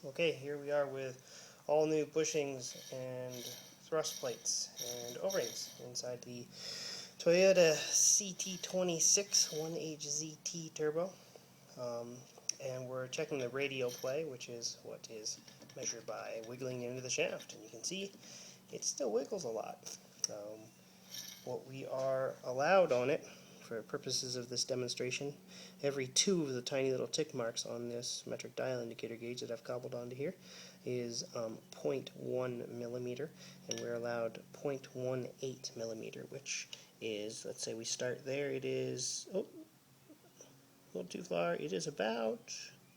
Okay, here we are with all new bushings and thrust plates and O-rings inside the Toyota CT26 1HZT Turbo. And we're checking the radial play, which is what is measured by wiggling into the shaft. And you can see it still wiggles a lot. What we are allowed on it, for purposes of this demonstration, every two of the tiny little tick marks on this metric dial indicator gauge that I've cobbled onto here is 0.1 millimeter, and we're allowed 0.18 millimeter, which is, let's say we start there, it is, oh, a little too far, it is about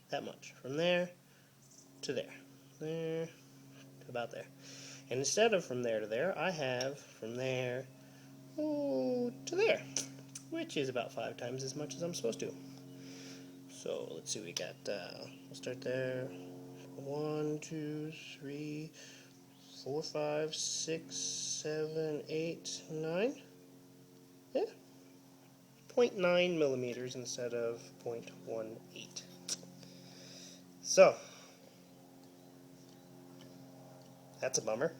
that much, from there to there, there to about there. And instead of from there to there, I have from there to there, which is about 5 times as much as I'm supposed to. So let's see, we got, we'll start there, 1, 2, 3, 4, 5, 6, 7, 8, 9, yeah, 0.9 millimeters instead of 0.18. So, that's a bummer,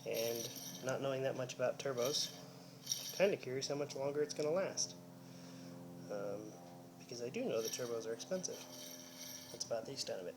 and not knowing that much about turbos, kind of curious how much longer it's going to last. Because I do know that turbos are expensive. That's about the extent of it.